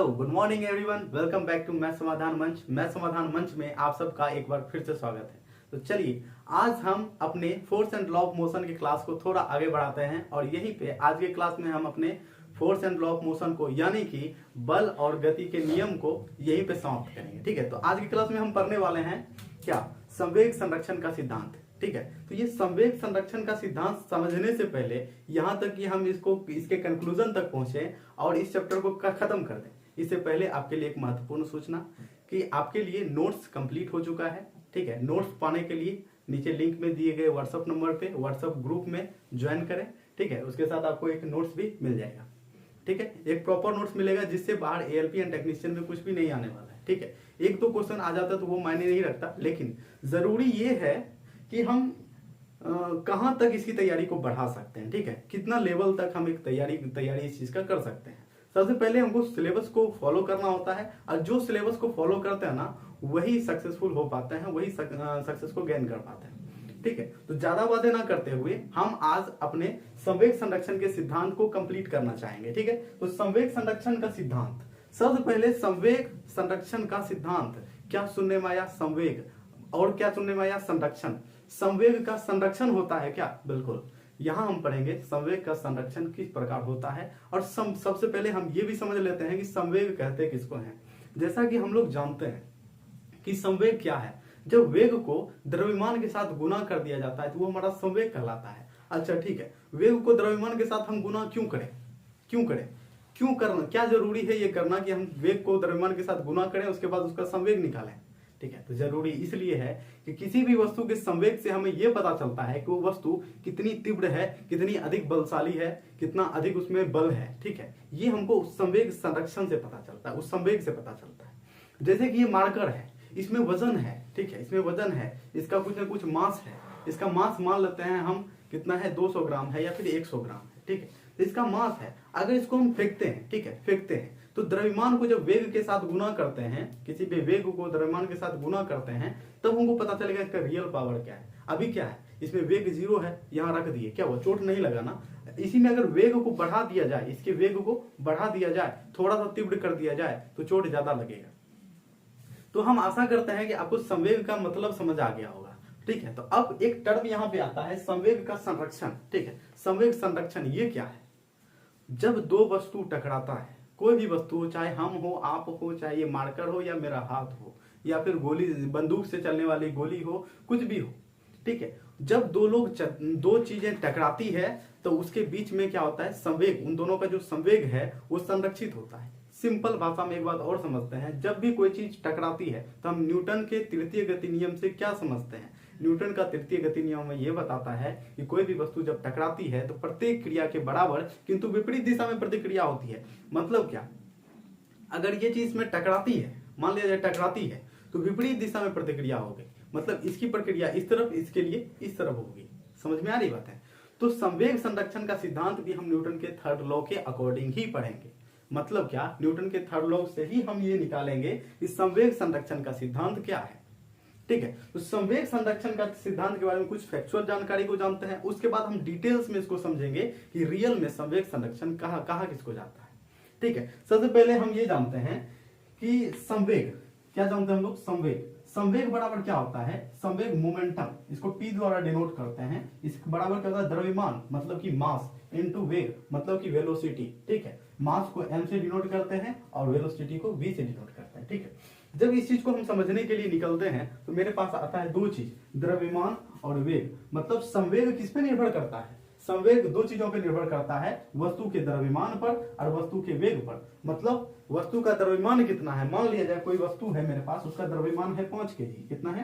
Hello good morning everyone, welcome back to math Samadhan Manch. Math Samadhan मंच में आप सबका एक बार फिर से स्वागत है। तो चलिए आज हम अपने force and law of motion की क्लास को थोड़ा आगे बढ़ाते हैं और यहीं पे आज के क्लास में हम अपने force and law of motion को यानी कि बल और गति के नियम को यहीं पे समाप्त करेंगे। ठीक है, तो आज की क्लास में हम पढ़ने वाले हैं क्या, संवेग संरक्षण का सिद्धांत। ठीक है, तो ये संवेग संरक्षण का सिद्धांत समझने से पहले यहाँ तक कि हम इसके कंक्लूजन तक पहुंचे और इस चैप्टर को खत्म कर दें, इससे पहले आपके लिए एक महत्वपूर्ण सूचना कि आपके लिए नोट्स कंप्लीट हो चुका है। ठीक है, नोट्स पाने के लिए नीचे लिंक में दिए गए व्हाट्सएप नंबर पे व्हाट्सएप ग्रुप में ज्वाइन करें। ठीक है, उसके साथ आपको एक नोट्स भी मिल जाएगा। ठीक है, एक प्रॉपर नोट्स मिलेगा जिससे बाहर एएलपी एंड टेक्नीशियन में कुछ भी नहीं आने वाला है। ठीक है, एक दो क्वेश्चन आ जाता तो वो मायने नहीं रखता, लेकिन जरूरी ये है कि हम कहां तक इसकी तैयारी को बढ़ा सकते हैं। ठीक है, कितना लेवल तक हम एक तैयारी इस चीज का कर सकते हैं। सबसे पहले हमको सिलेबस को फॉलो करना होता है और जो सिलेबस को फॉलो करते हैं ना वही सक्सेसफुल हो पाते हैं, वही सक्सेस को गेन कर पाते हैं। ठीक है, तो ज्यादा बातें ना करते हुए हम आज अपने संवेग संरक्षण के सिद्धांत को कंप्लीट करना चाहेंगे। ठीक है, तो संवेग संरक्षण का सिद्धांत, सबसे पहले संवेग संरक्षण का सिद्धांत, क्या सुनने में आया संवेग और क्या सुनने में आया संरक्षण। संवेग का संरक्षण होता है क्या, बिल्कुल यहां हम पढ़ेंगे संवेग का संरक्षण किस प्रकार होता है। और सबसे पहले हम ये भी समझ लेते हैं कि संवेग कहते किसको हैं। जैसा कि हम लोग जानते हैं कि संवेग क्या है, जब वेग को द्रव्यमान के साथ गुना कर दिया जाता है तो वो हमारा संवेग कहलाता है। अच्छा ठीक है, वेग को द्रव्यमान के साथ हम गुना क्यों करना, क्या जरूरी है ये करना कि हम वेग को द्रव्यमान के साथ गुना करें उसके बाद उसका संवेग निकालें। ठीक है, तो जरूरी इसलिए है कि किसी भी वस्तु के संवेग से हमें यह पता चलता है कि वो वस्तु कितनी तीव्र है, कितनी अधिक बलशाली है, कितना अधिक उसमें बल है। ठीक है, ये हमको उस संवेग संरक्षण से पता चलता है, उस संवेग से पता चलता है। जैसे कि ये मार्कर है, इसमें वजन है। ठीक है, इसमें वजन है, इसका कुछ ना कुछ मास है। इसका मास मान लेते हैं हम कितना है, 200 ग्राम है या फिर 100 ग्राम है। ठीक है, तो इसका मास है। अगर इसको हम फेंकते हैं, ठीक है फेंकते हैं, तो द्रव्यमान को जब वेग के साथ गुना करते हैं, किसी भी वेग को द्रव्यमान के साथ गुना करते हैं, तब हमको पता चलेगा इसका रियल पावर क्या है। अभी क्या है, इसमें वेग 0 है, यहाँ रख दिए, क्या हुआ, चोट नहीं लगा ना। इसी में अगर वेग को बढ़ा दिया जाए, इसके वेग को बढ़ा दिया जाए, थोड़ा सा तीव्र कर दिया जाए तो चोट ज्यादा लगेगा। तो हम आशा करते हैं कि आपको संवेग का मतलब समझ आ गया होगा। ठीक है, तो अब एक टर्म यहाँ पे आता है संवेग का संरक्षण। ठीक है, संवेग संरक्षण ये क्या है, जब दो वस्तु टकराता है, कोई भी वस्तु हो, चाहे हम हो, आप हो, चाहे ये मार्कर हो या मेरा हाथ हो या फिर गोली, बंदूक से चलने वाली गोली हो, कुछ भी हो। ठीक है, जब दो चीजें टकराती है तो उसके बीच में क्या होता है, संवेग, उन दोनों का जो संवेग है वो संरक्षित होता है। सिंपल भाषा में एक बात और समझते हैं, जब भी कोई चीज टकराती है तो हम न्यूटन के तृतीय गति नियम से क्या समझते हैं। न्यूटन का तृतीय गति नियम में यह बताता है कि कोई भी वस्तु जब टकराती है तो प्रत्येक क्रिया के बराबर किंतु विपरीत दिशा में प्रतिक्रिया होती है। मतलब क्या, अगर ये चीज में टकराती है, मान लिया जाए टकराती है, तो विपरीत दिशा में प्रतिक्रिया होगी, मतलब इसकी प्रक्रिया इस तरफ, इसके लिए इस तरफ होगी। समझ में आ रही बात है। तो संवेग संरक्षण का सिद्धांत भी हम न्यूटन के थर्ड लॉ के अकॉर्डिंग ही पढ़ेंगे। मतलब क्या, न्यूटन के थर्ड लॉ से ही हम ये निकालेंगे कि संवेग संरक्षण का सिद्धांत क्या है। ठीक है, तो संवेग संरक्षण का सिद्धांत के बारे में कुछ फैक्चुअल जानकारी को जानते हैं, उसके बाद हम डिटेल्स में इसको समझेंगे कि रियल में संवेग संरक्षण कहाँ किसको जाता है। ठीक है, सबसे पहले हम ये जानते हैं कि संवेग, क्या जानते हैं हम लोग, संवेग बराबर क्या होता है, संवेग मोमेंटम, इसको T द्वारा डिनोट करते हैं। इसके बराबर क्या होता है, द्रव्यमान मतलब कि मास इनटू वेग मतलब कि वेलोसिटी। ठीक है, मास को m से डिनोट करते हैं और वेलोसिटी को v से डिनोट करते हैं। ठीक है, जब इस चीज को हम समझने के लिए निकलते हैं तो मेरे पास आता है दो चीज, द्रव्यमान और वेग। मतलब संवेग किस पे निर्भर करता है, संवेग दो चीजों पर निर्भर करता है, वस्तु के द्रव्यमान पर और वस्तु के वेग पर। मतलब वस्तु का द्रव्यमान कितना है, मान लिया जाए कोई वस्तु है मेरे पास, उसका द्रव्यमान है 5 kg, कितना है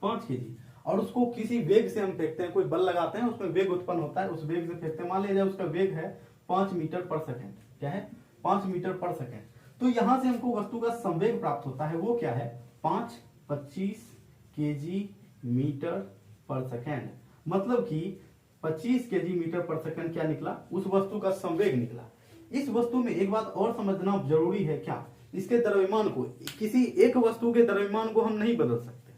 5 kg, और उसको किसी वेग से हम फेंकते हैं, कोई बल लगाते हैं, उसमें वेग उत्पन्न होता है, उस वेग से फेंकते हैं। मान लिया जाए उसका वेग है 5 मीटर पर सेकेंड, क्या है 5 मीटर पर सेकेंड। तो यहां से हमको वस्तु का संवेग प्राप्त होता है, वो क्या है 25 kg मीटर पर सेकेंड। मतलब कि 25 kg मीटर पर सेकेंड क्या निकला, उस वस्तु का संवेग निकला। इस वस्तु में एक बात और समझना जरूरी है, क्या, इसके द्रव्यमान को, किसी एक वस्तु के द्रव्यमान को हम नहीं बदल सकते।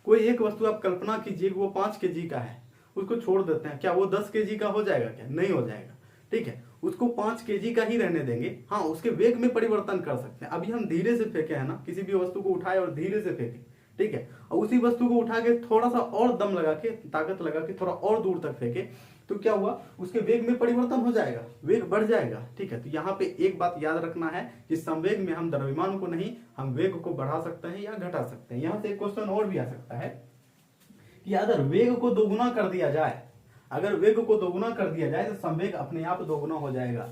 कोई एक वस्तु आप कल्पना कीजिए वो 5 kg का है, उसको छोड़ देते हैं, क्या वो 10 kg का हो जाएगा, क्या नहीं हो जाएगा। ठीक है, उसको 5 kg का ही रहने देंगे। हाँ, उसके वेग में परिवर्तन कर सकते हैं। अभी हम धीरे से फेंके है ना, किसी भी वस्तु को उठाए और धीरे से फेंके, ठीक है, और उसी वस्तु को उठा के थोड़ा सा और दम लगा के, ताकत लगा के थोड़ा और दूर तक फेंके, तो क्या हुआ, उसके वेग में परिवर्तन हो जाएगा, वेग बढ़ जाएगा। ठीक है, तो यहाँ पे एक बात याद रखना है कि संवेग में हम द्रव्यमान को नहीं, हम वेग को बढ़ा सकते हैं या घटा सकते हैं। यहाँ से एक क्वेश्चन और भी आ सकता है कि अगर वेग को दोगुना कर दिया जाए, अगर वेग को दोगुना कर दिया जाए तो संवेग अपने आप दोगुना हो जाएगा।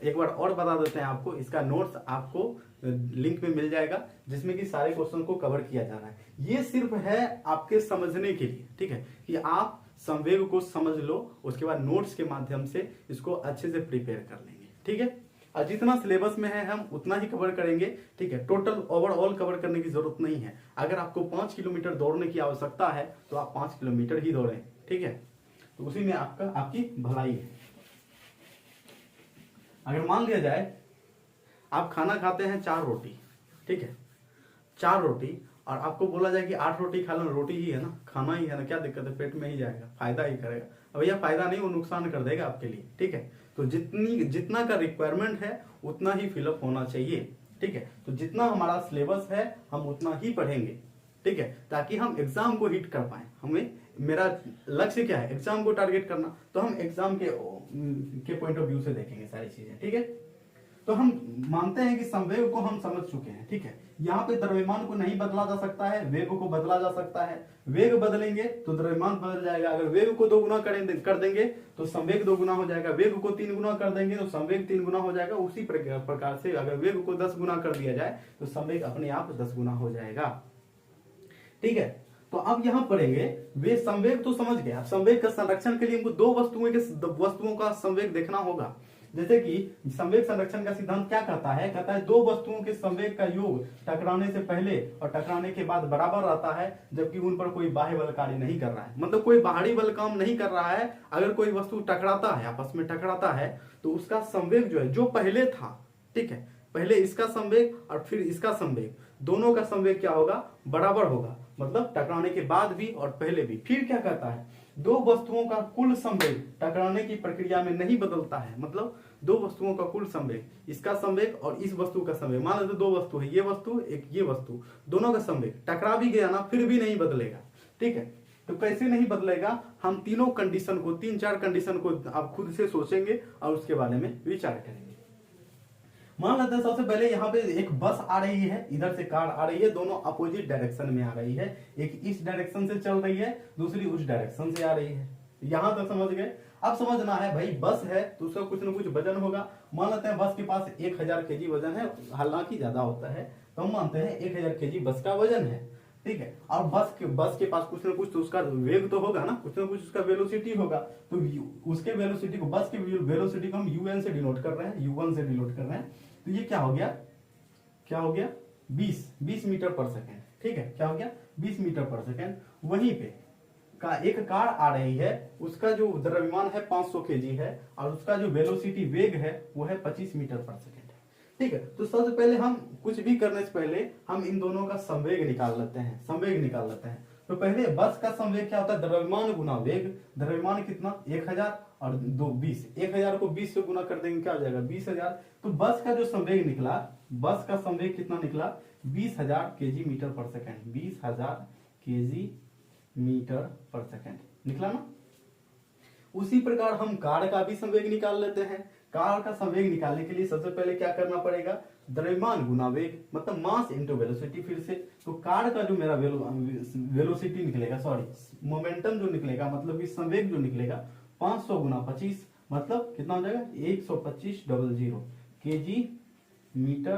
एक बार और बता देते हैं आपको, इसका नोट्स आपको लिंक में मिल जाएगा, जिसमें कि सारे क्वेश्चन को कवर किया जा रहा है। ये सिर्फ है आपके समझने के लिए, ठीक है, कि आप संवेग को समझ लो, उसके बाद नोट्स के माध्यम से इसको अच्छे से प्रिपेयर कर लेंगे। ठीक है, और जितना सिलेबस में है हम उतना ही कवर करेंगे। ठीक है, टोटल ओवरऑल कवर करने की जरूरत नहीं है। अगर आपको 5 किलोमीटर दौड़ने की आवश्यकता है तो आप 5 किलोमीटर ही दौड़ें। ठीक है, तो उसी में आपकी भलाई है। अगर मान लिया जाए आप खाना खाते हैं 4 रोटी, ठीक है, 4 रोटी, और आपको बोला जाए कि 8 रोटी खा लो, रोटी ही है ना, खाना ही है ना, क्या दिक्कत है, पेट में ही जाएगा, फायदा ही करेगा। अब भैया फायदा नहीं, वो नुकसान कर देगा आपके लिए। ठीक है, तो जितना का रिक्वायरमेंट है उतना ही फिलअप होना चाहिए। ठीक है, तो जितना हमारा सिलेबस है हम उतना ही पढ़ेंगे। ठीक है, ताकि हम एग्जाम को हिट कर पाए। हमें, मेरा लक्ष्य क्या है, एग्जाम को टारगेट करना, तो हम एग्जाम के पॉइंट ऑफ व्यू से देखेंगे सारी चीजें। ठीक है, तो हम मानते हैं कि संवेग को हम समझ चुके हैं। ठीक है, यहाँ पे द्रव्यमान को नहीं बदला जा सकता है, वेग को बदला जा सकता है। वेग बदलेंगे तो द्रव्यमान बदल जाएगा। अगर वेग को 2 गुना कर देंगे तो संवेग 2 गुना हो जाएगा। वेग को 3 गुना कर देंगे तो संवेग 3 गुना हो जाएगा। उसी प्रकार से अगर वेग को 10 गुना कर दिया जाए तो संवेग अपने आप 10 गुना हो जाएगा। ठीक है, तो अब यहां पढ़ेंगे वे संवेग तो समझ गए। अब संवेग का संरक्षण के लिए हमको 2 वस्तुओं का संवेग देखना होगा। जैसे कि संवेग संरक्षण का सिद्धांत क्या कहता है, कहता है 2 वस्तुओं के संवेग का योग टकराने से पहले और टकराने के बाद बराबर रहता है, जबकि उन पर कोई बाह्य बल कार्य नहीं कर रहा है। मतलब कोई बाहरी बल काम नहीं कर रहा है। अगर कोई वस्तु टकराता है, आपस में टकराता है, तो उसका संवेग जो है, जो पहले था, ठीक है, पहले इसका संवेग और फिर इसका संवेग, दोनों का संवेग क्या होगा, बराबर होगा। मतलब टकराने के बाद भी और पहले भी। फिर क्या कहता है, 2 वस्तुओं का कुल संवेग टकराने की प्रक्रिया में नहीं बदलता है। मतलब 2 वस्तुओं का कुल संवेग, इसका संवेग और इस वस्तु का संवेग, मान लो 2 वस्तु है, ये वस्तु एक ये वस्तु, दोनों का संवेग टकरा भी गया ना, फिर भी नहीं बदलेगा। ठीक है, तो कैसे नहीं बदलेगा, हम तीनों कंडीशन को, 3-4 कंडीशन को आप खुद से सोचेंगे और उसके बारे में विचार करेंगे। मान लेते हैं सबसे पहले यहाँ पे एक बस आ रही है, इधर से कार आ रही है, दोनों अपोजिट डायरेक्शन में आ रही है। एक इस डायरेक्शन से चल रही है, दूसरी उस डायरेक्शन से आ रही है। यहां तक समझ गए। अब समझना है भाई, बस है तो उसका कुछ ना कुछ वजन होगा। मान लेते हैं बस के पास 1000 kg वजन है, हालांकि ज्यादा होता है, तो हम मानते हैं 1000 kg बस का वजन है। ठीक है, और बस के पास कुछ ना कुछ तो उसका वेग तो होगा ना, कुछ ना कुछ उसका वेलोसिटी होगा। तो उसके वेलोसिटी को, बस के वेलोसिटी को हम UN से डिनोट कर रहे हैं, U1 से डिनोट कर रहे हैं। तो ये क्या हो गया, 20 मीटर पर सेकेंड। ठीक है, क्या हो गया, 20 मीटर पर सेकेंड। वहीं पे एक कार आ रही है, उसका जो द्रव्यमान है 500 kg है, और उसका जो वेलोसिटी वेग है वो है 25 मीटर पर सेकेंड। ठीक है, तो सबसे पहले हम कुछ भी करने से पहले हम इन दोनों का संवेग निकाल लेते हैं, संवेग निकाल लेते हैं। तो पहले बस का संवेग क्या होता है, द्रव्यमान गुना वेग। द्रव्यमान कितना, 1000 और 20, 1000 को 20 से गुना कर देंगे, क्या हो जाएगा, 20000। तो बस का जो संवेग निकला, बस का संवेग कितना निकला, 20000 kg metre per second, 20000 kg metre per second निकला ना। उसी प्रकार हम कार का भी संवेग निकाल लेते हैं। कार का संवेग निकालने के लिए सबसे पहले क्या करना पड़ेगा, द्रव्यमान गुना वेग, मतलब मास इंटू वेलोसिटी। फिर से तो कार का जो मेरा वेलोसिटी निकलेगा, सॉरी मोमेंटम जो निकलेगा, मतलब कि संवेग जो निकलेगा 500 गुना 25, मतलब कितना हो जाएगा, 125,000 kg मीटर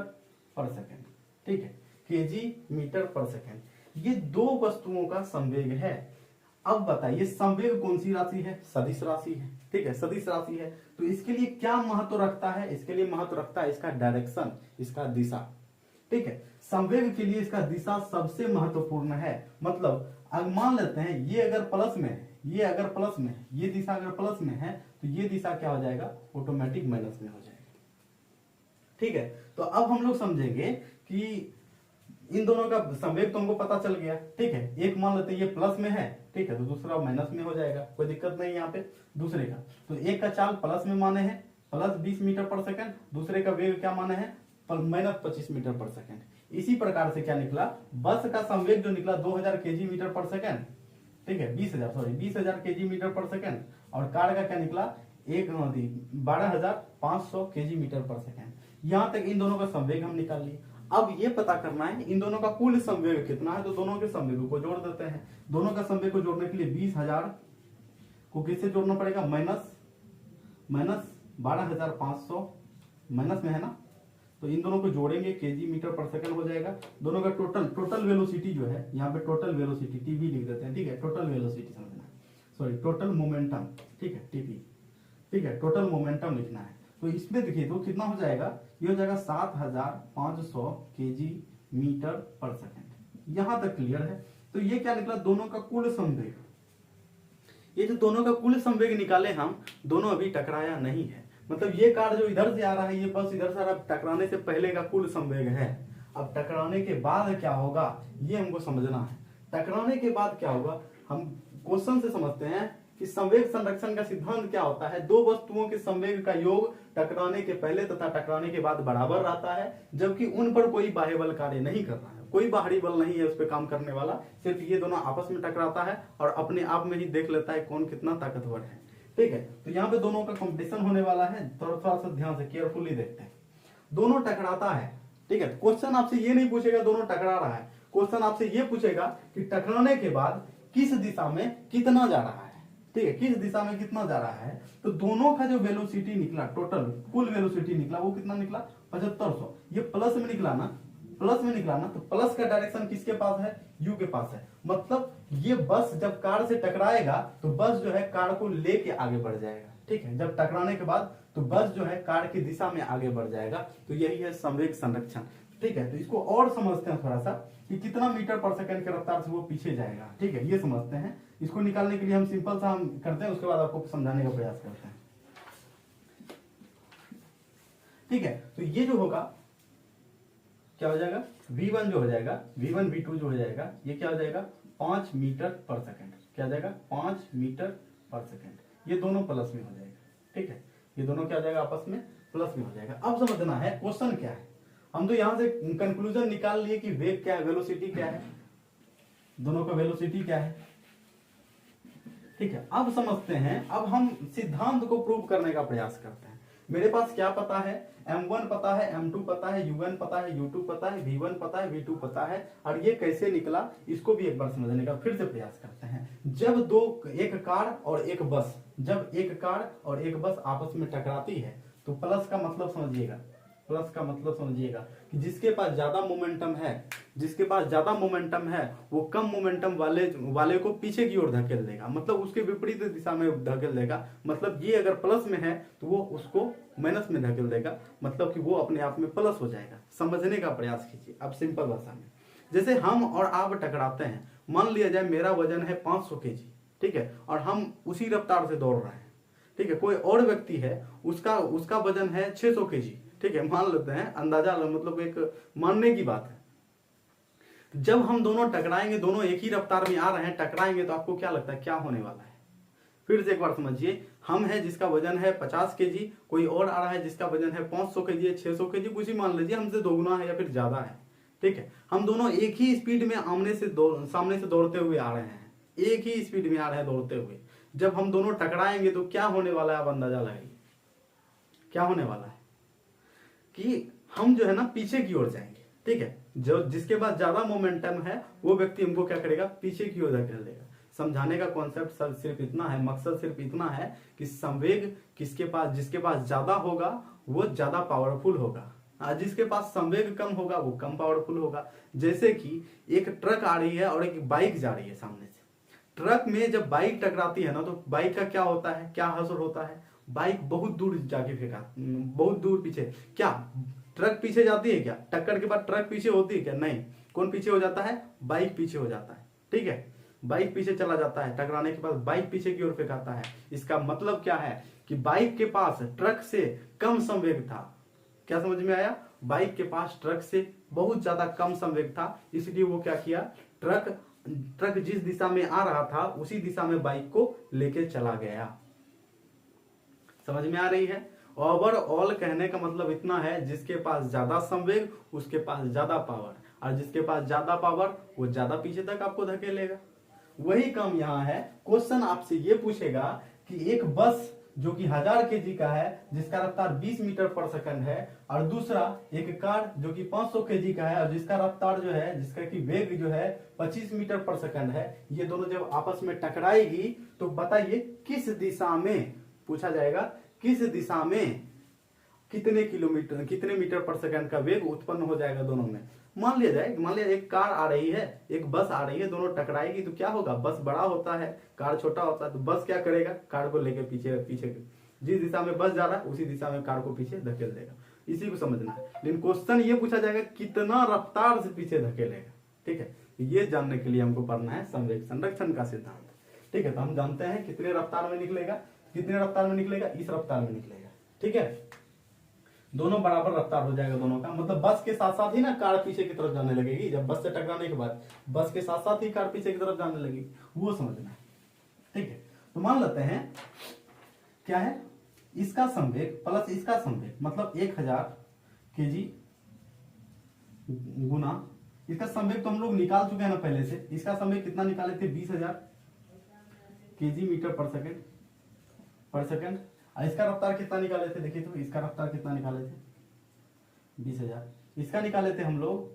पर सेकेंड। ठीक है, kg मीटर पर सेकेंड। ये 2 वस्तुओं का संवेग है। अब बताइए संवेग कौन सी राशि है, सदिश राशि है। ठीक है, सदिश राशि है, तो इसके लिए क्या महत्व रखता है, इसके लिए महत्व रखता है इसका डायरेक्शन, इसका दिशा। ठीक है, संवेग के लिए इसका दिशा सबसे महत्वपूर्ण है। मतलब अब मान लेते हैं ये अगर प्लस में है, ये अगर प्लस में है, ये दिशा अगर प्लस में है, तो ये दिशा क्या हो जाएगा, ऑटोमेटिक माइनस में हो जाएगा। ठीक है, तो अब हम लोग समझेंगे कि इन दोनों का संवेग तो हमको पता चल गया। ठीक है, एक मान लेते हैं ये प्लस में है, ठीक है, तो दूसरा माइनस में हो जाएगा, कोई दिक्कत नहीं यहाँ पे। दूसरे का तो एक का चाल प्लस में माने हैं, प्लस 20 मीटर पर सेकंड, दूसरे का वेग क्या माना है माइनस 25 मीटर पर सेकंड। इसी प्रकार से क्या निकला, बस का संवेग जो निकला 2000 केजी मीटर पर सेकंड, ठीक है 20,000 केजी मीटर पर सेकंड, और कार का क्या निकला 12,500 केजी मीटर पर सेकंड। यहां तक इन दोनों का संवेग हम निकाल लिए। अब ये पता करना है इन दोनों का कुल संवेग कितना है, तो दोनों के संवेगों को जोड़ देते हैं। दोनों का संवेग को जोड़ने के लिए 20,000 को किससे जोड़ना पड़ेगा, माइनस 12,500 माइनस में है ना, तो इन दोनों को जोड़ेंगे केजी मीटर पर सेकंड हो जाएगा। दोनों का टोटल वेलोसिटी जो है, यहाँ पे टोटल वेलोसिटी टीवी लिख देते हैं, ठीक है, टोटल वेलोसिटी समझना, सॉरी टोटल मोमेंटम, ठीक है टीवी, ठीक है, टोटल मोमेंटम लिखना है। तो इसमें देखिए तो कितना हो जाएगा, ये हो जाएगा 7,500 केजी मीटर पर सेकंड। यहां तक क्लियर है। तो ये क्या निकला, दोनों का कुल संवेग। ये जो दोनों का कुल संवेग निकाले हम, दोनों अभी टकराया नहीं है, मतलब ये कार जो इधर से आ रहा है, ये बस इधर से आ रहा है, टकराने से पहले का कुल संवेग है। अब टकराने के बाद क्या होगा ये हमको समझना है। टकराने के बाद क्या होगा, हम क्वेश्चन से समझते हैं कि संवेग संरक्षण का सिद्धांत क्या होता है। दो वस्तुओं के संवेग का योग टकराने के पहले तथा टकराने के बाद बराबर रहता है, जबकि उन पर कोई बाह्य बल कार्य नहीं कर रहा है, कोई बाहरी बल नहीं है उस पर काम करने वाला, सिर्फ ये दोनों आपस में टकराता है और अपने आप में ही देख लेता है कौन कितना ताकतवर है, ठीक है। तो यहाँ पे दोनों का कंपटीशन होने वाला है, थोड़ा सा ध्यान से केयरफुली देखते हैं। दोनों टकराता है, ठीक है। क्वेश्चन आपसे ये नहीं पूछेगा दोनों टकरा रहा है, क्वेश्चन आपसे ये पूछेगा कि टकराने के बाद किस दिशा में कितना जा रहा है, ठीक है, किस दिशा में कितना जा रहा है। तो दोनों का जो वेलोसिटी निकला, टोटल कुल वेलोसिटी निकला, वो कितना निकला 7500। ये प्लस में निकला ना, तो प्लस का डायरेक्शन किसके पास है, यू के पास है। मतलब ये बस जब कार से टकराएगा तो बस जो है कार को लेके आगे बढ़ जाएगा, ठीक है। जब टकराने के बाद तो बस जो है कार की दिशा में आगे बढ़ जाएगा। तो यही है संवेग संरक्षण, ठीक है। तो इसको और समझते हैं थोड़ा सा कि कितना मीटर पर सेकंड की रफ्तार से वो पीछे जाएगा, ठीक है, ये समझते हैं। इसको निकालने के लिए हम सिंपल सा हम करते हैं, उसके बाद आपको समझाने का प्रयास करते हैं, ठीक है। तो ये जो होगा क्या हो जाएगा, v1 जो हो जाएगा, v1 v2 जो हो जाएगा, ये क्या हो जाएगा 5 मीटर पर सेकंड, क्या हो जाएगा 5 मीटर पर सेकंड। ये दोनों प्लस में हो जाएगा, ठीक है, ये दोनों क्या हो जाएगा आपस में प्लस में हो जाएगा। अब समझना है क्वेश्चन क्या है। हम तो यहां से कंक्लूजन निकाल लिए कि वेग क्या है, वेलोसिटी क्या है, दोनों का वेलोसिटी क्या है, ठीक है। अब समझते हैं, अब हम सिद्धांत को प्रूव करने का प्रयास करते हैं। मेरे पास क्या पता है, m1 पता है, m2 पता है, u1 पता है, u2 पता है, v1 पता है, v2 पता है, और ये कैसे निकला इसको भी एक बार समझने का फिर से प्रयास करते हैं। जब एक कार और एक बस आपस में टकराती है तो प्लस का मतलब समझिएगा कि जिसके पास ज्यादा मोमेंटम है वो कम मोमेंटम वाले को पीछे की ओर धकेल देगा, मतलब उसके विपरीत दिशा में धकेल देगा। मतलब ये अगर प्लस में है तो वो उसको माइनस में धकेल देगा, मतलब कि वो अपने आप में प्लस हो जाएगा। समझने का प्रयास कीजिए। अब सिंपल भाषा में, जैसे हम और आप टकराते हैं, मान लिया जाए मेरा वजन है 500 केजी, ठीक है, और हम उसी रफ्तार से दौड़ रहे हैं, ठीक है। कोई और व्यक्ति है, उसका वजन है 600 केजी, ठीक है, मान लेते हैं, अंदाजा मतलब एक मानने की बात है। जब हम दोनों टकराएंगे, दोनों एक ही रफ्तार में आ रहे हैं, टकराएंगे तो आपको क्या लगता है क्या होने वाला है। फिर से एक बार समझिए, हम है जिसका वजन है 50 केजी, कोई और आ रहा है जिसका वजन है 500 केजी है, 600 केजी, कुछ ही मान लीजिए, हमसे दोगुना है या फिर ज्यादा है, ठीक है। हम दोनों एक ही स्पीड में सामने से दौड़ते हुए आ रहे हैं, एक ही स्पीड में आ रहे हैं दौड़ते हुए। जब हम दोनों टकराएंगे तो क्या होने वाला है, आप अंदाजा लगाइए क्या होने वाला है कि हम जो है ना पीछे की ओर जाएंगे, ठीक है। जो जिसके पास ज्यादा मोमेंटम है वो व्यक्ति हमको क्या करेगा, पीछे की ओर धकेल देगा। समझाने का कॉन्सेप्ट सिर्फ इतना है, मकसद सिर्फ इतना है कि संवेग जिसके पास ज्यादा होगा वो ज्यादा पावरफुल होगा, जिसके पास संवेग कम होगा वो कम पावरफुल होगा। जैसे कि एक ट्रक आ रही है और एक बाइक जा रही है सामने से। ट्रक में जब बाइक टकराती है ना तो बाइक का क्या होता है, क्या असर होता है, बाइक बहुत दूर जाके फेंका, बहुत दूर पीछे। क्या ट्रक पीछे जाती है क्या, टक्कर के बाद ट्रक पीछे होती है क्या, नहीं। कौन पीछे हो जाता है, बाइक पीछे हो जाता है, ठीक है, बाइक पीछे चला जाता है। टकराने के बाद बाइक पीछे की ओर फेंकाता है। इसका मतलब क्या है कि बाइक के पास ट्रक से कम संवेग था। क्या समझ में आया, बाइक के पास ट्रक से बहुत ज्यादा कम संवेग था, इसलिए वो क्या किया, ट्रक जिस दिशा में आ रहा था उसी दिशा में बाइक को लेके चला गया। समझ में आ रही है। ओवरऑल कहने का मतलब इतना है, जिसके पास ज्यादा संवेग उसके पास ज्यादा पावर, और जिसके पास ज्यादा पावर वो ज्यादा पीछे तक आपको धकेलेगा। वही काम यहाँ है। क्वेश्चन आपसे ये पूछेगा कि एक बस जो कि 1000 केजी का है, जिसका रफ्तार 20 मीटर पर सेकंड है, और दूसरा एक कार जो कि 500 केजी का है और जिसका रफ्तार जो है, जिसका कि वेग जो है 25 मीटर पर सेकंड है, ये दोनों जब आपस में टकराएगी तो बताइए किस दिशा में, पूछा जाएगा किस दिशा में कितने मीटर पर सेकंड का वेग उत्पन्न हो जाएगा दोनों में। मान लिया एक कार आ रही है, एक बस आ रही है, दोनों टकराएगी तो क्या होगा, बस बड़ा होता है, कार छोटा होता है, तो बस क्या करेगा, कार को लेके पीछे जिस दिशा में बस जा रहा है उसी दिशा में कार को पीछे धकेल देगा। इसी को समझना है। लेकिन क्वेश्चन ये पूछा जाएगा कितना रफ्तार से पीछे धकेलेगा। ठीक है, ये जानने के लिए हमको पढ़ना है संवेग संरक्षण का सिद्धांत। ठीक है, तो हम जानते हैं कितने रफ्तार में निकलेगा, इस रफ्तार में निकलेगा। ठीक है, दोनों बराबर रफ्तार हो जाएगा दोनों का, मतलब बस के साथ साथ ही ना कार पीछे की तरफ जाने लगेगी। जब बस से टकराने के बाद बस के साथ साथ ही कार पीछे की तरफ जाने लगेगी, वो समझना है। ठीक है, तो मान लेते हैं क्या है, इसका संवेग प्लस इसका संवेग, मतलब 1000 केजी गुना इसका संवेग तो हम लोग निकाल चुके हैं ना पहले से। इसका संवेग कितना निकाले थे, 20000 केजी मीटर पर सेकंड। इसका रफ्तार कितना निकाले थे, देखिए तो इसका रफ्तार कितना निकाले थे, 20000। इसका निकाले थे हम लोग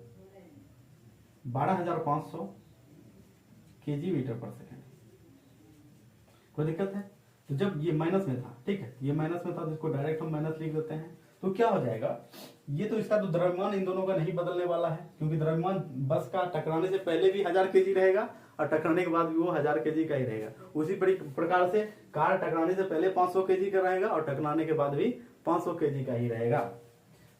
12500 केजी मीटर पर सेकंड। कोई दिक्कत है? तो जब ये माइनस में था, ठीक है, ये माइनस में था तो इसको डायरेक्ट हम माइनस लिख देते हैं। तो क्या हो जाएगा, ये तो इसका तो द्रव्यमान इन दोनों का नहीं बदलने वाला है, क्योंकि द्रव्यमान बस का टकराने से पहले भी 1000 केजी रहेगा और टकराने के बाद भी वो 1000 केजी का ही रहेगा। उसी प्रकार से कार टकराने से पहले 500 केजी का रहेगा और टकराने के बाद भी 500 केजी का ही रहेगा।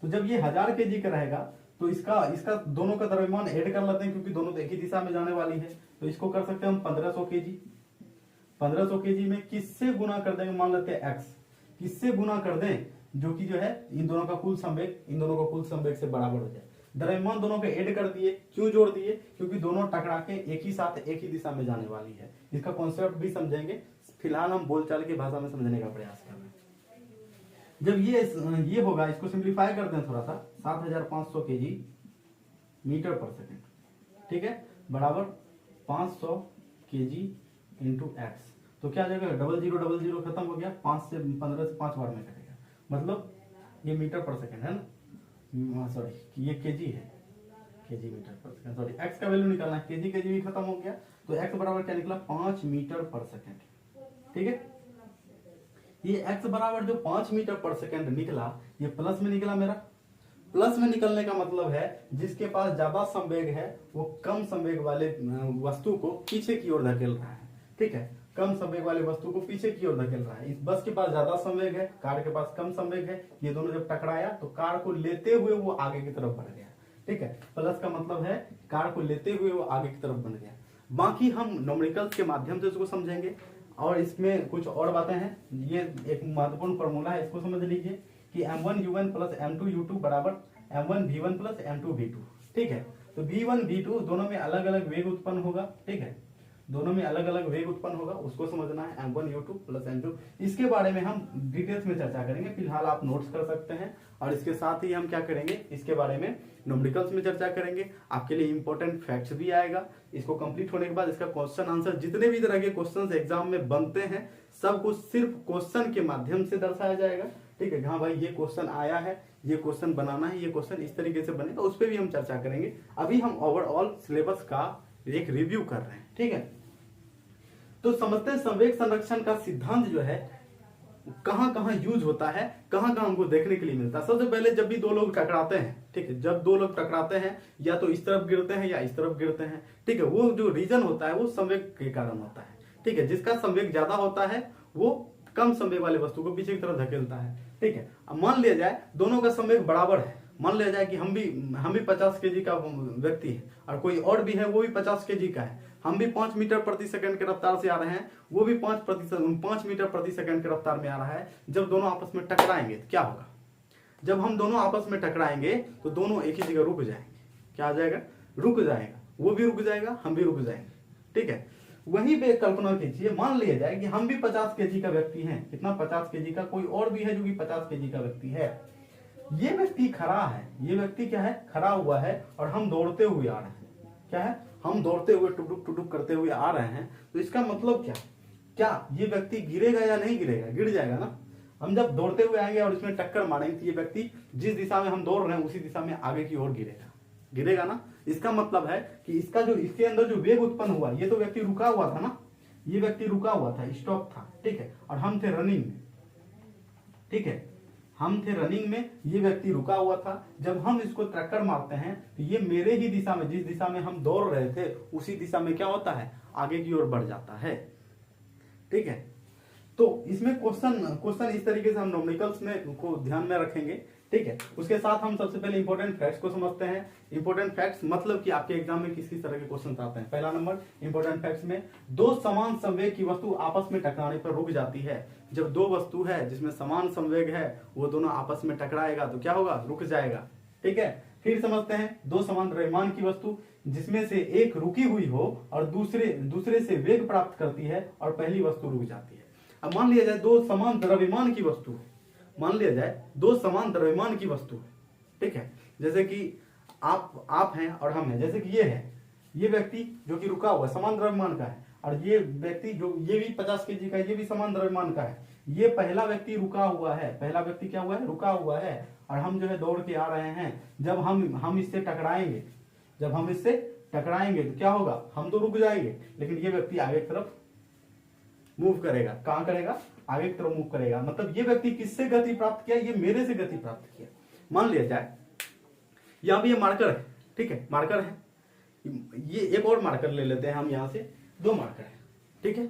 तो जब ये 1000 केजी का रहेगा तो इसका दोनों का द्रव्यमान ऐड कर लेते हैं, क्योंकि दोनों एक ही दिशा में जाने वाली है। तो इसको कर सकते हैं हम 1500 केजी। 1500 केजी में किससे गुना कर देंगे, मान लेते हैं x, किससे गुना कर दें, जो कि जो है इन दोनों का कुल संवेग से बराबर हो जाए। द्रव्यमान दोनों के ऐड कर दिए, क्यों जोड़ दिए, क्योंकि दोनों टकरा के एक ही साथ एक ही दिशा में जाने वाली है। इसका कॉन्सेप्ट भी समझेंगे, फिलहाल हम बोलचाल की भाषा में समझने का प्रयास कर रहे हैं। जब ये होगा, इसको सिंप्लीफाई करते हैं थोड़ा सा, 7500 केजी मीटर पर सेकंड, ठीक है, बराबर 500 केजी इंटू एक्स। तो क्या आ जाएगा, 0000 खत्म हो गया, 5 से 15 से 5 बार में कटेगा, मतलब ये मीटर पर सेकंड है ना, सॉरी ये केजी है, केजी मीटर पर सेकंड, सॉरी एक्स का वैल्यू निकालना है, केजी केजी भी खत्म हो गया, तो एक्स बराबर क्या निकला, 5 मीटर पर सेकंड। ठीक है, ये एक्स बराबर जो 5 मीटर पर सेकंड निकला, ये प्लस में निकला मेरा। प्लस में निकलने का मतलब है जिसके पास ज्यादा संवेग है वो कम संवेग वाले वस्तु को पीछे की ओर धकेल रहा है। ठीक है, कम संवेग वाले वस्तु को पीछे की ओर धकेल रहा है। इस बस के पास ज्यादा संवेग है, कार के पास कम संवेग है। ये दोनों जब टकराया तो कार को लेते हुए वो आगे की तरफ बढ़ गया। ठीक है, प्लस का मतलब है कार को लेते हुए वो आगे की तरफ बढ़ गया। बाकी हम न्यूमेरिकल्स के माध्यम से इसको समझेंगे, और इसमें कुछ और बातें हैं। ये एक महत्वपूर्ण फॉर्मूला है, इसको समझ लीजिए कि m1u1 प्लस m2u2 बराबर m1v1 प्लस m2v2। ठीक है, तो v1 v2 दोनों में अलग अलग वेग उत्पन्न होगा। ठीक है, दोनों में अलग अलग वेग उत्पन्न होगा, उसको समझना है, m1u2 प्लस m2। इसके बारे में हम डिटेल्स में चर्चा करेंगे, फिलहाल आप नोट्स कर सकते हैं। और इसके साथ ही हम क्या करेंगे, इसके बारे में न्यूमेरिकल्स में चर्चा करेंगे। आपके लिए इंपॉर्टेंट फैक्ट्स भी आएगा। इसको कंप्लीट होने के बाद इसका क्वेश्चन आंसर, जितने भी तरह के क्वेश्चन एग्जाम में बनते हैं, सब कुछ सिर्फ क्वेश्चन के माध्यम से दर्शाया जाएगा। ठीक है, हाँ भाई ये क्वेश्चन आया है, ये क्वेश्चन बनाना है, ये क्वेश्चन इस तरीके से बनेगा, उस पर भी हम चर्चा करेंगे। अभी हम ओवरऑल सिलेबस का एक रिव्यू कर रहे हैं। ठीक है, तो समझते हैं संवेग संरक्षण का सिद्धांत जो है कहां कहां यूज होता है, कहां कहां हमको देखने के लिए मिलता है। सबसे पहले जब भी दो लोग टकराते हैं, ठीक है, जब दो लोग टकराते हैं या तो इस तरफ गिरते हैं या इस तरफ गिरते हैं, ठीक है, वो जो रीजन होता है वो संवेग के कारण होता है। ठीक है, जिसका संवेग ज्यादा होता है वो कम संवेग वाले वस्तु को पीछे की तरफ धकेलता है। ठीक है, अब मान लिया जाए दोनों का संवेग बराबर है, मान लिया जाए कि हम भी 50 केजी का व्यक्ति है और कोई और भी है वो भी 50 केजी का है, हम भी 5 मीटर प्रति सेकंड के रफ्तार से आ रहे हैं, वो भी 5 मीटर प्रति सेकंड के रफ्तार में आ रहा है। जब दोनों आपस में टकराएंगे तो क्या होगा, जब हम दोनों आपस में टकराएंगे तो दोनों एक ही जगह रुक जाएंगे। क्या आ जाएगा, रुक जाएगा, वो भी रुक जाएगा, हम भी रुक जाएंगे। ठीक है, वहीं पे कल्पना कीजिए, मान लिया जाए कि हम भी 50 केजी का व्यक्ति हैं। कितना? 50 केजी का। कोई और भी है जो कि 50 केजी का व्यक्ति है। ये व्यक्ति खड़ा है, ये व्यक्ति क्या है? खड़ा हुआ है, और हम दौड़ते हुए आ रहे हैं। क्या है? हम दौड़ते हुए टुडुक टुडुक करते हुए आ रहे हैं। तो इसका मतलब क्या? क्या ये व्यक्ति गिरेगा या नहीं गिरेगा? गिर जाएगा ना। हम जब दौड़ते हुए आएंगे और इसमें टक्कर मारेंगे तो ये व्यक्ति जिस दिशा में हम दौड़ रहे हैं उसी दिशा में आगे की ओर गिरेगा। गिरेगा ना। इसका मतलब है कि इसका जो इसके अंदर जो वेग उत्पन्न हुआ, ये तो व्यक्ति रुका हुआ था ना, ये व्यक्ति रुका हुआ था, स्टॉप था, ठीक है, और हम थे रनिंग में, ठीक है, हम थे रनिंग में, ये व्यक्ति रुका हुआ था। जब हम इसको टक्कर मारते हैं तो ये मेरे ही दिशा में, जिस दिशा में हम दौड़ रहे थे उसी दिशा में क्या होता है? आगे की ओर बढ़ जाता है, ठीक है। तो इसमें क्वेश्चन इस तरीके से हम न्यूमेरिकल्स में को ध्यान में रखेंगे, ठीक है। उसके साथ हम सबसे पहले इंपॉर्टेंट फैक्ट्स को समझते हैं। इंपॉर्टेंट फैक्ट्स मतलब कि आपके एग्जाम में किस किस तरह के क्वेश्चन आते हैं। पहला नंबर इंपॉर्टेंट फैक्ट्स में, दो समान संवेग की वस्तु आपस में टकराने पर रुक जाती है। जब दो वस्तु है जिसमें समान संवेग है, वो दोनों आपस में टकराएगा तो क्या होगा? रुक जाएगा, ठीक है। फिर समझते हैं, दो समान द्रव्यमान की वस्तु जिसमें से एक रुकी हुई हो और दूसरे से वेग प्राप्त करती है और पहली वस्तु रुक जाती है। अब मान लिया जाए दो समान द्रव्यमान की वस्तु है, मान लिया जाए दो समान द्रव्यमान की वस्तु है, ठीक है। जैसे कि आप हैं और हम हैं। जैसे कि ये है, ये व्यक्ति जो कि रुका हुआ समान द्रव्यमान का है, और ये व्यक्ति जो ये भी 50 केजी का है, ये भी समान द्रव्यमान का है। ये पहला व्यक्ति रुका हुआ है, पहला व्यक्ति क्या हुआ है? रुका हुआ है, और हम जो है दौड़ के आ रहे हैं। जब हम इससे टकराएंगे, जब हम इससे टकराएंगे तो क्या होगा? हम तो रुक जाएंगे, लेकिन ये व्यक्ति आगे की तरफ मूव करेगा। कहां करेगा? आगे की तरफ मूव करेगा। मतलब ये व्यक्ति किससे गति प्राप्त किया? ये मेरे से गति प्राप्त किया। मान लिया जाए यहां भी ये मार्कर है, ठीक है, मार्कर है। ये एक और मार्कर ले लेते हैं हम, यहां से दो मार्कर है, ठीक है,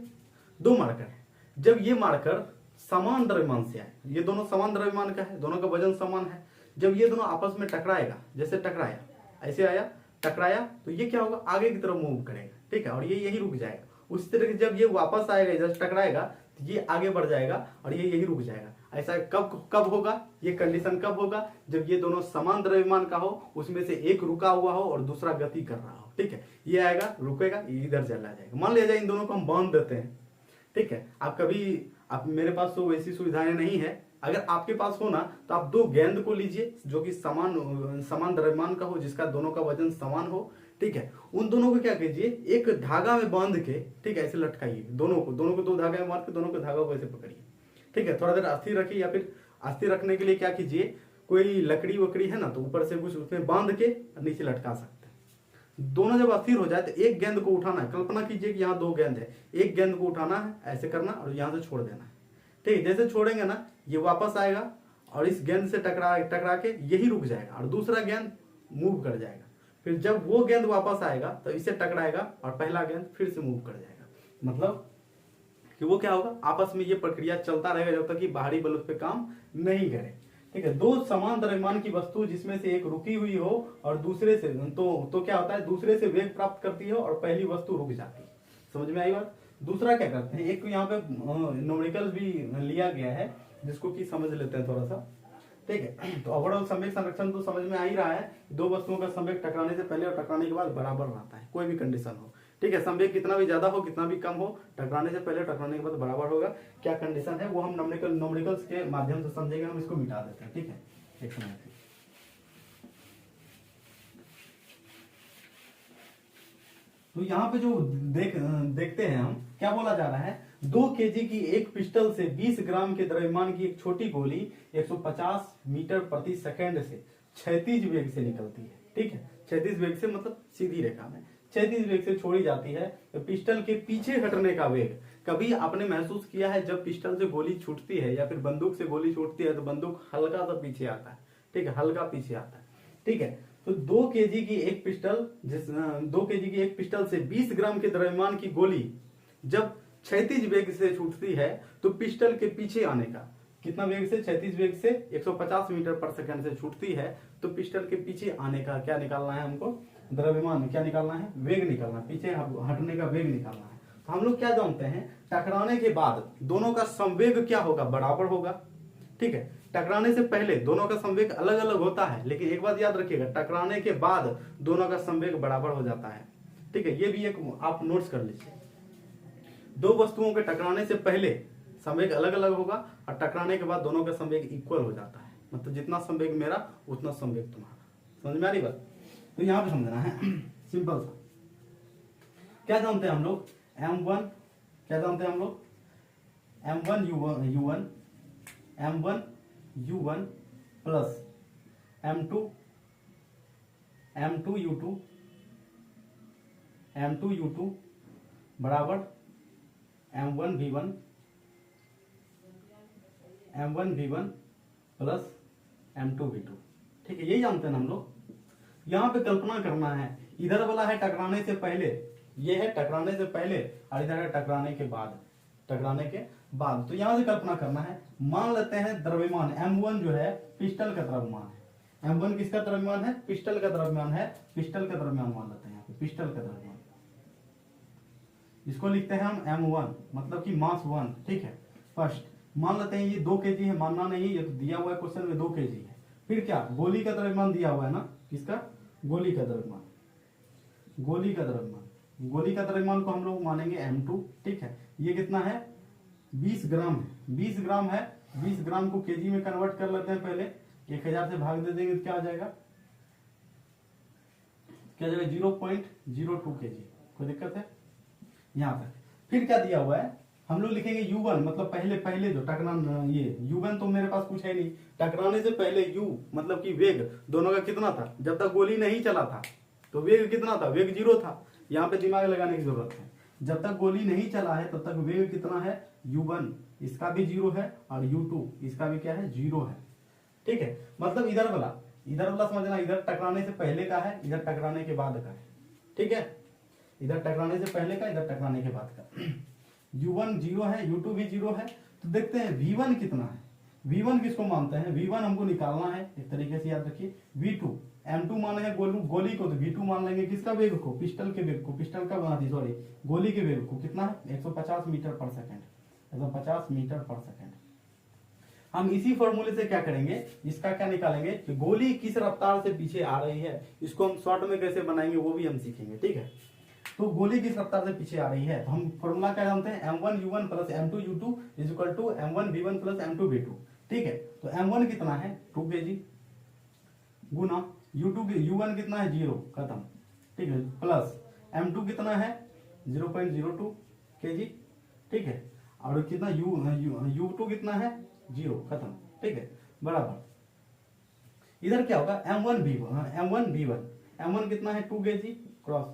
दो मार्कर है। जब ये मार्कर समान द्रव्यमान से आए, ये दोनों समान द्रव्यमान का है, दोनों का वजन समान है। जब ये दोनों आपस में टकराएगा, जैसे टकराया, ऐसे आया, टकराया, तो ये क्या होगा? आगे की तरफ मूव करेगा, ठीक है, और ये यही रुक जाएगा। उसी तरह से जब ये वापस आएगा, इधर टकराएगा, तो ये आगे बढ़ जाएगा और ये यही रुक जाएगा। ऐसा कब होगा? ये कंडीशन कब होगा? जब ये दोनों समान द्रव्यमान का हो, उसमें से एक रुका हुआ हो और दूसरा गति कर रहा हो, ठीक है। ये आएगा, रुकेगा, ये इधर चला जाएगा। मान लिया जाए इन दोनों को हम बांध देते हैं, ठीक है। आप मेरे पास तो वैसी सुविधाएं नहीं है। अगर आपके पास हो ना तो आप दो गेंद को लीजिए जो कि समान द्रव्यमान का हो, जिसका दोनों का वजन समान हो, ठीक है। उन दोनों को क्या कीजिए? एक धागा में बांध के, ठीक है, ऐसे लटकाइए। दोनों को दो धागे में बांध के दोनों को धागा को ऐसे पकड़िए, ठीक है। थोड़ा देर अस्थिर रखिए, या फिर अस्थिर रखने के लिए क्या कीजिए? कोई लकड़ी वकड़ी है ना, तो ऊपर से कुछ उसमें बांध के नीचे लटका सकते हैं। दोनों जब अस्थिर हो जाए तो एक गेंद को उठाना है। कल्पना कीजिए कि यहाँ दो गेंद है, एक गेंद को उठाना है, ऐसे करना और यहाँ से छोड़ देना है, ठीक है। जैसे छोड़ेंगे ना, ये वापस आएगा और इस गेंद से टकरा के यही रुक जाएगा और दूसरा गेंद मूव कर जाएगा। फिर जब वो गेंद वापस आएगा तो इससे टकराएगा और पहला गेंद फिर से मूव कर जाएगा। मतलब कि वो क्या होगा? आपस में ये प्रक्रिया चलता रहेगा जब तक कि बाहरी बल उस पर काम नहीं करे, ठीक है। दो समान द्रव्यमान की वस्तु जिसमें से एक रुकी हुई हो और दूसरे से तो क्या होता है? दूसरे से वेग प्राप्त करती है और पहली वस्तु रुक जाती है। समझ में आई बात? दूसरा क्या करते हैं, एक यहाँ पे न्यूमेरिकल भी लिया गया है जिसको कि समझ लेते हैं थोड़ा सा, ठीक है। तो ओवरऑल संवेग संरक्षण तो समझ में आ ही रहा है। दो वस्तुओं का संवेग टकराने से पहले और टकराने के बाद बराबर रहता है, कोई भी कंडीशन हो, ठीक है। संवेग कितना भी ज्यादा हो कितना भी कम हो, टकराने से पहले टकराने के बाद बराबर होगा। क्या कंडीशन है वो हम न्यूमेरिकल्स के माध्यम से समझेंगे। हम इसको मिटा देते हैं, ठीक है, एक समय। तो यहाँ पे जो देखते हैं हम, क्या बोला जा रहा है? 2 केजी की एक पिस्टल से 20 ग्राम के द्रव्यमान की एक छोटी गोली 150 मीटर प्रति सेकंड से क्षैतिज वेग से निकलती है, ठीक है। क्षैतिज वेग से मतलब सीधी रेखा में क्षैतिज वेग से छोड़ी जाती है। तो पिस्टल के पीछे हटने का वेग, कभी आपने महसूस किया है जब पिस्टल से गोली छूटती है या फिर बंदूक से गोली छूटती है तो बंदूक हल्का सा पीछे आता है, ठीक है, हल्का पीछे आता है, ठीक है। तो 2 केजी की एक पिस्टल से 20 ग्राम के द्रव्यमान की गोली जब क्षैतिज वेग से छूटती है तो पिस्टल के पीछे आने का कितना वेग से? क्षैतिज वेग से 150 मीटर पर सेकंड से छूटती है। तो पिस्टल के पीछे आने का क्या निकालना है हमको? द्रव्यमान क्या निकालना है? वेग निकालना है, पीछे हटने का वेग निकालना है। तो हम लोग क्या जानते हैं? टकराने के बाद दोनों का संवेग क्या होगा? बराबर होगा, ठीक है। टकराने से पहले दोनों का संवेग अलग अलग होता है, लेकिन एक बात याद रखिएगा, टकराने के बाद दोनों का संवेग बराबर हो जाता है, ठीक है। ये भी एक आप नोट्स कर लीजिए, दो वस्तुओं के टकराने से पहले संवेग अलग अलग होगा और टकराने के बाद दोनों का संवेग इक्वल हो जाता है। मतलब जितना संवेग मेरा उतना संवेग तुम्हारा। समझ में आ रही बात? तो यहां पे समझना है सिंपल सा। क्या जानते हैं हम लोग? m1 क्या जानते हैं हम लोग? m1 u1 plus m2 u2 बराबर m1 v1 plus m2 v2। ठीक है, यही जानते हैं ना हम लोग। यहां पे कल्पना करना है, इधर वाला है टकराने से पहले, ये है टकराने से पहले और इधर है टकराने के बाद। तो यहां से कल्पना करना है, मान लेते हैं द्रव्यमान m1 जो है पिस्टल का द्रव्यमान है। m1 किसका द्रव्यमान है? पिस्टल का द्रव्यमान है। पिस्टल का द्रव्यमान मान लेते हैं यहाँ पे, पिस्टल का द्रव्यमान। इसको लिखते हैं हम m1, मतलब कि मास 1। ठीक है, फर्स्ट मान लेते हैं ये 2 kg है, मानना नहीं, ये तो दिया हुआ है क्वेश्चन में 2 kg है। फिर क्या? गोली का द्रव्यमान दिया हुआ है ना, किसका? गोली का द्रव्यमान। गोली का द्रव्यमान को हम लोग मानेंगे m2। ठीक है, ये कितना है? 20 ग्राम है। 20 ग्राम है, 20 ग्राम को केजी में कन्वर्ट कर लेते हैं। पहले 1000 से भाग दे देंगे तो क्या आ जाएगा? 0.02 केजी। कोई दिक्कत है यहां तक? फिर क्या दिया हुआ है? हम लोग लिखेंगे u1, मतलब पहले जो टकराना, ये u1 तो मेरे पास कुछ है नहीं, टकराने से पहले u मतलब कि वेग दोनों का कितना था जब तक गोली नहीं चला था। तो वेग कितना था? वेग 0 था। यहाँ पे दिमाग लगाने की जरूरत है। जब तक गोली नहीं चला है तब तक वेग कितना है? u1 इसका भी 0 है और u2 इसका भी क्या है? 0 है। ठीक है, मतलब इधर वाला समझना, इधर टकराने से पहले का है, इधर टकराने के बाद का है। ठीक है, इधर टकराने से पहले का, इधर टकराने के बाद का। u1 0 है, u2 भी 0 है। तो देखते हैं v1 कितना है। v1 किसको मानते हैं? v1 हमको निकालना है, एक तरीके से याद रखिए। v2 m2 माने हैं गोली को, तो v2 मान लेंगे किसका वेग को? पिस्टल के वेग को, गोली के वेग को। कितना है? 150 metre per second. 150 metre per second. हम इसी फॉर्मूले से क्या करेंगे, इसका क्या निकालेंगे कि गोली किस रफ्तार से पीछे आ रही है, इसको हम शॉर्ट में कैसे बनाएंगे वो भी हम सीखेंगे। ठीक है, तो गोली किस रफ्तार से पीछे आ रही है, तो हम फॉर्मूला क्या जानते हैं? m1 u1 plus m2 u2 is equal to m1 v1 plus m2 v2। ठीक है, तो m1 कितना है? 2 kg गुना u1 कितना है? 0, खत्म। ठीक है, प्लस m2 कितना है? 0.02 kg। ठीक है, और कितना u2 कितना है? 0, खत्म। ठीक है, बराबर इधर क्या होगा? m1 v1 कितना है? 2 kg क्रॉस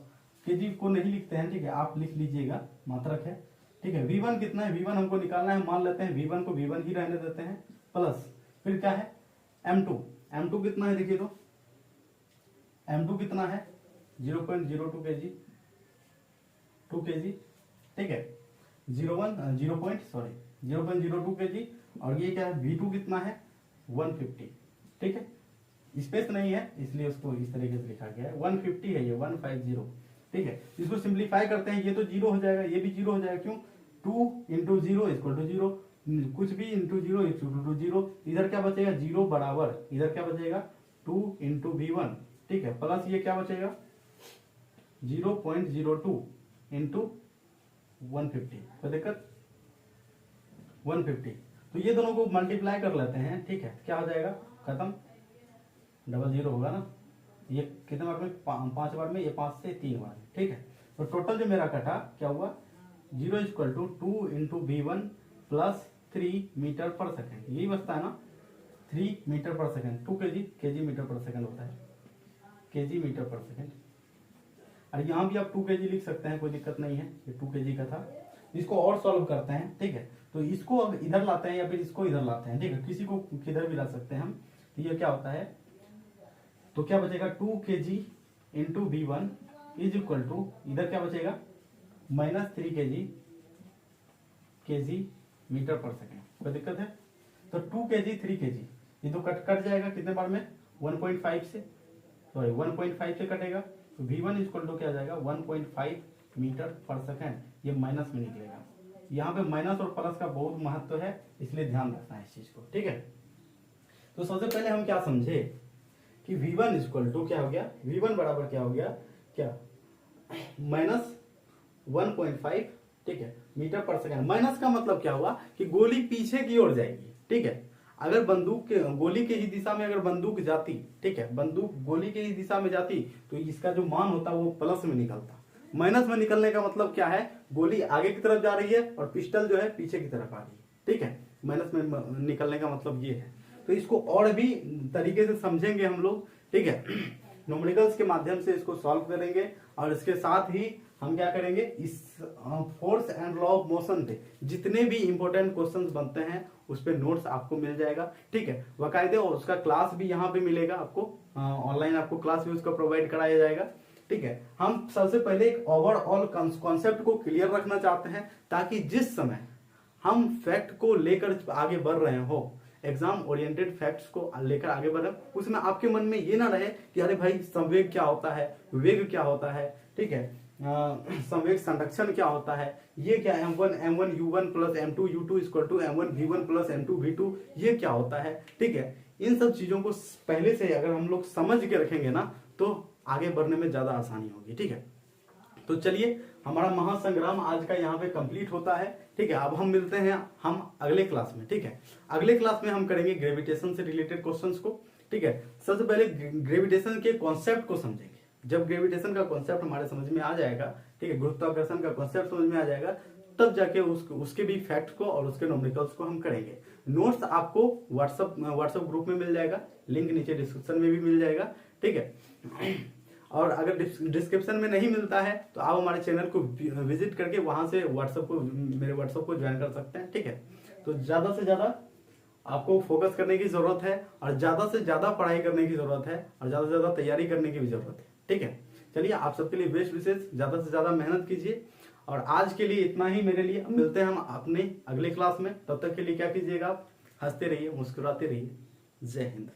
kg को नहीं लिखते हैं। ठीक है, आप लिख लीजिएगा, मात्रक है। ठीक है, v1 कितना है? v1 हमको निकालना है, मान लेते हैं v1 को v1 ही रहने देते हैं, प्लस फिर क्या है? m2 कितना है? देखिए तो m2 कितना है? 0.02 kg, 2 kg। ठीक है, 0.02 kg। और ये क्या है? v2 कितना है? 150। ठीक है, स्पेस नहीं है इसलिए उसको इस तरीके से लिखा गया है। 150 है ये, 150। ठीक है, इसको सिंप्लीफाई करते हैं, ये तो 0 हो जाएगा, ये भी 0 हो जाएगा। क्यों? 2 इंटू 0 इक्वल टू 0, कुछ भी इंटू 0 इक्वल टू 0। इधर क्या बचेगा? 0 बराबर, इधर क्या बचेगा? 2 इंटू v1। ठीक है, प्लस ये क्या बचेगा? 0.02 इंटू 150। कोई दिक्कत? 150। तो ये दोनों को मल्टीप्लाई कर लेते हैं। ठीक है, क्या हो जाएगा? खत्म, डबल 0 होगा ना। ये कितने बार में? 5 बार में, ये 5 से 3 बार में। ठीक है, तो टोटल जो मेरा कटा क्या हुआ? 0 equal to 2 into v1 plus 3 metre per second. यही बचता है ना, 3 metre per second. 2 kg metre per second होता है, kg मीटर पर सेकेंड। और यहाँ भी आप 2 kg लिख सकते हैं, कोई दिक्कत नहीं है। ये 2 kg का था। इसको और सॉल्व करते हैं। ठीक है, तो इसको अब इधर लाते हैं या फिर इसको इधर लाते हैं। ठीक है, किसी को किधर भी ला सकते हैं हम। तो ये क्या होता है? तो क्या बचेगा? 2 kg into v1 is equal to, इधर क्या बचेगा? -3 kg मीटर पर सेकेंड। कोई दिक्कत है? तो 2 kg 3 kg, ये तो कट जाएगा कितने बार में? 1.5 से, सॉरी 1.5 से कटेगा। तो v1 इज इक्वल टू क्या जाएगा? 1.5 मीटर पर सेकेंड। ये माइनस में निकलेगा। यहाँ पे माइनस और प्लस का बहुत महत्व है, इसलिए ध्यान रखना है इस चीज को। ठीक है, तो सबसे पहले हम क्या समझे कि v1 इक्वल टू क्या हो गया? v1 बराबर क्या हो गया? क्या? -1.5 ठीक है, मीटर पर सेकंड। माइनस का मतलब क्या हुआ कि गोली पीछे की ओर जाएगी, ठीक है। अगर बंदूक के गोली के ही दिशा में अगर बंदूक जाती, ठीक है, बंदूक गोली के ही दिशा में जाती तो इसका जो मान होता वो प्लस में निकलता। माइनस में निकलने का मतलब क्या है, गोली आगे की तरफ जा रही है और पिस्टल जो है पीछे की तरफ आ रही है, ठीक है। माइनस में निकलने का मतलब ये है। तो इसको और भी तरीके से समझेंगे हम लोग, ठीक है। न्यूमेरिकल्स के माध्यम से इसको सॉल्व करेंगे और इसके साथ ही हम क्या करेंगे, इस force and law of motion पे जितने भी इंपॉर्टेंट क्वेश्चंस बनते हैं उस पे नोट्स आपको मिल जाएगा, ठीक है। बाकायदे उसका क्लास भी यहाँ पे मिलेगा आपको, ऑनलाइन आपको क्लास भी उसका प्रोवाइड कराया जाएगा, ठीक है। हम सबसे पहले एक ओवरऑल कॉन्सेप्ट को क्लियर रखना चाहते हैं ताकि जिस समय हम फैक्ट को लेकर आगे बढ़ रहे हो, एग्जाम ओरिएंटेड फैक्ट्स को लेकर आगे बढ़े, उसमें आपके मन में ये ना रहे कि अरे भाई संवेग क्या होता है, वेग क्या होता है, ठीक है, संवेग संरक्षण क्या होता है, ये क्या m1 u1 plus m2 u2 equal to m1 v1 plus m2 v2, ये क्या होता है, ठीक है। इन सब चीजों को पहले से अगर हम लोग समझ के रखेंगे ना तो आगे बढ़ने में ज्यादा आसानी होगी, ठीक है। तो चलिए, हमारा महासंग्राम आज का यहाँ पे कंप्लीट होता है, ठीक है। अब हम मिलते हैं हम अगले क्लास में, ठीक है। अगले क्लास में हम करेंगे ग्रेविटेशन से रिलेटेड क्वेश्चंस को, ठीक है। सबसे पहले ग्रेविटेशन के कॉन्सेप्ट को समझेंगे। जब ग्रेविटेशन का कॉन्सेप्ट हमारे समझ में आ जाएगा, ठीक है, गुरुत्वाकर्षण का कॉन्सेप्ट समझ में आ जाएगा, तब जाके उसके भी फैक्ट को और उसके न्यूमेरिकल्स को हम करेंगे। नोट्स आपको व्हाट्सएप ग्रुप में मिल जाएगा, लिंक नीचे डिस्क्रिप्शन में भी मिल जाएगा, ठीक है। और अगर डिस्क्रिप्शन में नहीं मिलता है तो आप हमारे चैनल को विजिट करके वहां से मेरे व्हाट्सएप को ज्वाइन कर सकते हैं, ठीक है। तो ज्यादा से ज्यादा आपको फोकस करने की जरूरत है और ज्यादा से ज्यादा पढ़ाई करने की जरूरत है और ज्यादा से ज्यादा तैयारी करने की भी जरूरत है, ठीक है। चलिए, आप सबके लिए बेस्ट विशेष, ज्यादा से ज्यादा मेहनत कीजिए। और आज के लिए इतना ही मेरे लिए। मिलते हैं हम अपने अगले क्लास में, तब तक के लिए क्या कीजिएगा, आप हंसते रहिए, मुस्कुराते रहिए। जय हिंद।